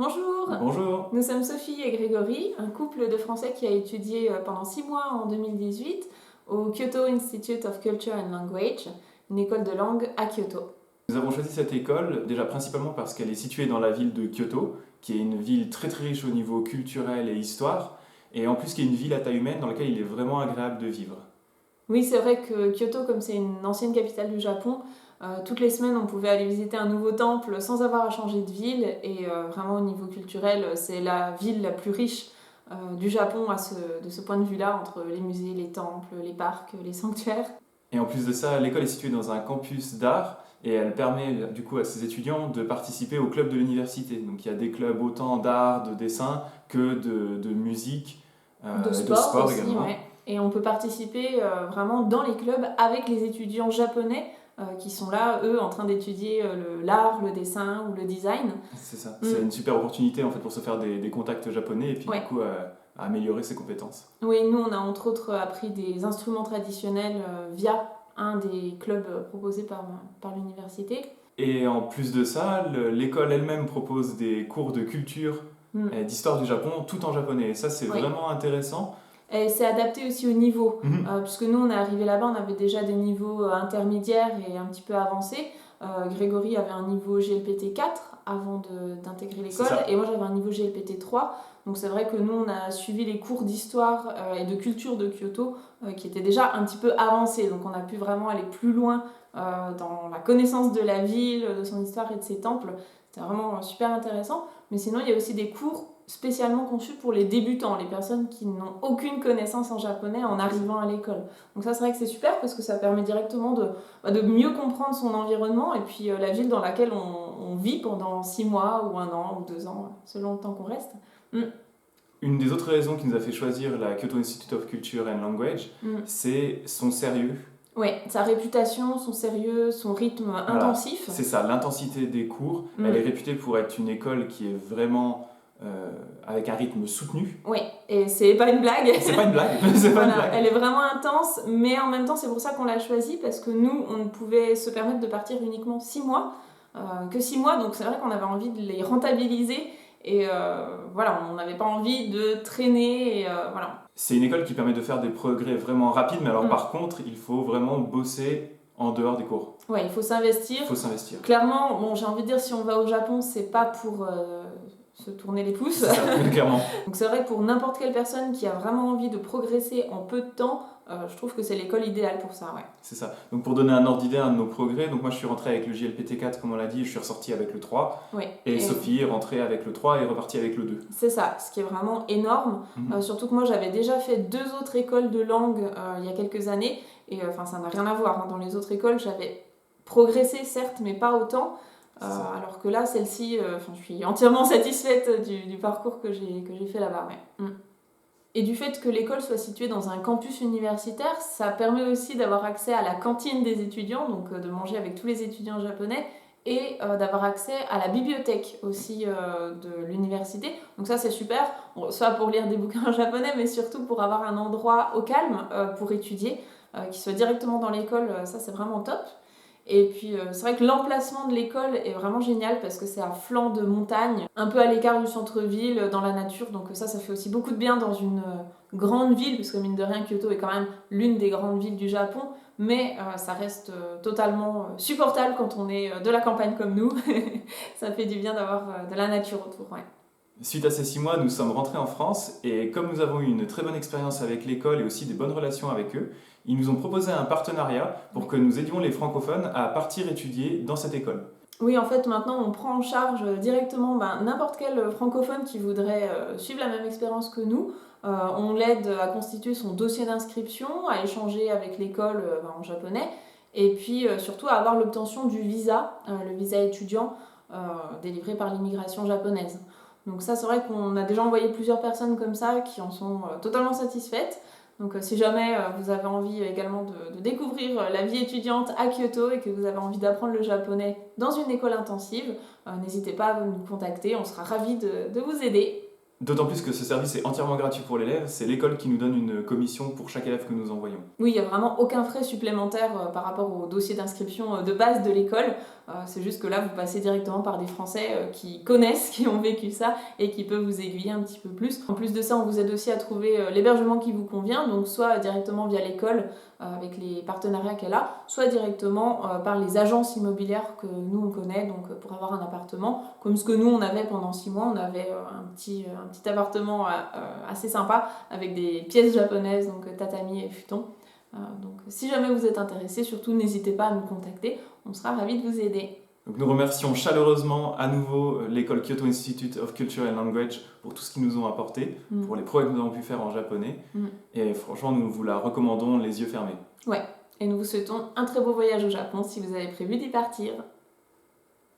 Bonjour, Bonjour. nous sommes Sophie et Grégory, un couple de Français qui a étudié pendant 6 mois en 2018 au Kyoto Institute of Culture and Language, une école de langue à Kyoto. Nous avons choisi cette école déjà principalement parce qu'elle est située dans la ville de Kyoto, qui est une ville très très riche au niveau culturel et histoire, et en plus qui est une ville à taille humaine dans laquelle il est vraiment agréable de vivre. Oui, c'est vrai que Kyoto, comme c'est une ancienne capitale du Japon, toutes les semaines on pouvait aller visiter un nouveau temple sans avoir à changer de ville, et vraiment au niveau culturel, c'est la ville la plus riche du Japon de ce point de vue-là, entre les musées, les temples, les parcs, les sanctuaires. Et en plus de ça, l'école est située dans un campus d'art, et elle permet du coup à ses étudiants de participer au club de l'université. Donc il y a des clubs autant d'art, de dessin que de musique De et de sport sport aussi, également. ouais. Et on peut participer vraiment dans les clubs avec les étudiants japonais qui sont là, eux, en train d'étudier l'art, le dessin ou le design. C'est ça, Mm. c'est une super opportunité en fait pour se faire des contacts japonais et puis Ouais. du coup à améliorer ses compétences. Oui, nous, on a entre autres appris des instruments traditionnels via un des clubs proposés par l'université. Et en plus de ça, l'école elle-même propose des cours de culture Mm. et d'histoire du Japon tout en japonais. Et ça, c'est Oui. vraiment intéressant. Et c'est adapté aussi au niveau, Mhm. puisque nous, on est arrivé là-bas, on avait déjà des niveaux intermédiaires et un petit peu avancés. Grégory avait un niveau GLPT 4 avant d'intégrer C'est l'école, ça. et moi j'avais un niveau GLPT 3. Donc c'est vrai que nous, on a suivi les cours d'histoire et de culture de Kyoto, qui étaient déjà un petit peu avancés. Donc on a pu vraiment aller plus loin dans la connaissance de la ville, de son histoire et de ses temples. C'était vraiment super intéressant. Mais sinon, il y a aussi des cours spécialement conçus pour les débutants, les personnes qui n'ont aucune connaissance en japonais en arrivant à l'école. Donc ça, c'est vrai que c'est super parce que ça permet directement de mieux comprendre son environnement et puis la ville dans laquelle on vit pendant 6 mois ou 1 an ou 2 ans, selon le temps qu'on reste. Une des autres raisons qui nous a fait choisir la Kyoto Institute of Culture and Language, c'est son sérieux. Ouais, sa réputation, son sérieux, son rythme intensif. C'est ça, l'intensité des cours. Elle est réputée pour être une école qui est vraiment avec un rythme soutenu. Oui, et c'est pas une blague. C'est pas une blague, c'est pas une Voilà, blague. elle est vraiment intense, mais en même temps, c'est pour ça qu'on l'a choisie, parce que nous, on ne pouvait se permettre de partir uniquement 6 mois, que 6 mois, donc c'est vrai qu'on avait envie de les rentabiliser, et voilà, on n'avait pas envie de traîner, et voilà. C'est une école qui permet de faire des progrès vraiment rapides, mais alors par contre, il faut vraiment bosser en dehors des cours. Ouais, il faut s'investir. Il faut s'investir. Clairement, bon, j'ai envie de dire, si on va au Japon, c'est pas pour se tourner les pouces. C'est ça, clairement. Donc c'est vrai que pour n'importe quelle personne qui a vraiment envie de progresser en peu de temps, je trouve que c'est l'école idéale pour ça, ouais. C'est ça. Donc pour donner un ordre d'idée de nos progrès, donc moi je suis rentré avec le JLPT 4 comme on l'a dit, je suis ressorti avec le 3. Oui. Et Sophie est rentrée avec le 3 et est repartie avec le 2. C'est ça, ce qui est vraiment énorme. Surtout que moi j'avais déjà fait 2 autres écoles de langue il y a quelques années. Et enfin ça n'a rien à voir, hein. Dans les autres écoles j'avais progressé certes, mais pas autant. Alors que là, celle-ci, je suis entièrement satisfaite du parcours que j'ai fait là-bas. Ouais. Et du fait que l'école soit située dans un campus universitaire, ça permet aussi d'avoir accès à la cantine des étudiants, donc de manger avec tous les étudiants japonais, et d'avoir accès à la bibliothèque aussi de l'université. Donc ça c'est super, soit pour lire des bouquins en japonais, mais surtout pour avoir un endroit au calme pour étudier, qui soit directement dans l'école, ça c'est vraiment top. Et puis c'est vrai que l'emplacement de l'école est vraiment génial parce que c'est à flanc de montagne, un peu à l'écart du centre-ville, dans la nature, donc ça fait aussi beaucoup de bien dans une grande ville, parce que mine de rien Kyoto est quand même l'une des grandes villes du Japon, mais ça reste totalement supportable quand on est de la campagne comme nous. Ça fait du bien d'avoir de la nature autour, ouais. Suite à ces 6 mois, nous sommes rentrés en France et comme nous avons eu une très bonne expérience avec l'école et aussi des bonnes relations avec eux, ils nous ont proposé un partenariat pour que nous aidions les francophones à partir étudier dans cette école. Oui, en fait, maintenant, on prend en charge directement n'importe quel francophone qui voudrait suivre la même expérience que nous. On l'aide à constituer son dossier d'inscription, à échanger avec l'école en japonais, et puis surtout à avoir l'obtention du visa, le visa étudiant délivré par l'immigration japonaise. Donc ça, c'est vrai qu'on a déjà envoyé plusieurs personnes comme ça qui en sont totalement satisfaites. Donc si jamais vous avez envie également de découvrir la vie étudiante à Kyoto et que vous avez envie d'apprendre le japonais dans une école intensive, n'hésitez pas à nous contacter, on sera ravis de vous aider. D'autant plus que ce service est entièrement gratuit pour l'élève, c'est l'école qui nous donne une commission pour chaque élève que nous envoyons. Oui, il n'y a vraiment aucun frais supplémentaire par rapport au dossier d'inscription de base de l'école. C'est juste que là, vous passez directement par des Français qui connaissent, qui ont vécu ça et qui peuvent vous aiguiller un petit peu plus. En plus de ça, on vous aide aussi à trouver l'hébergement qui vous convient, donc soit directement via l'école avec les partenariats qu'elle a, soit directement par les agences immobilières que nous on connaît, donc pour avoir un appartement, comme ce que nous on avait pendant 6 mois, on avait un petit appartement assez sympa avec des pièces japonaises, donc tatami et futon. Donc si jamais vous êtes intéressé, surtout n'hésitez pas à nous contacter, on sera ravis de vous aider. Donc nous remercions chaleureusement à nouveau l'école Kyoto Institute of Culture and Language pour tout ce qu'ils nous ont apporté, pour les projets que nous avons pu faire en japonais. Et franchement, nous vous la recommandons les yeux fermés. Ouais, et nous vous souhaitons un très beau voyage au Japon si vous avez prévu d'y partir.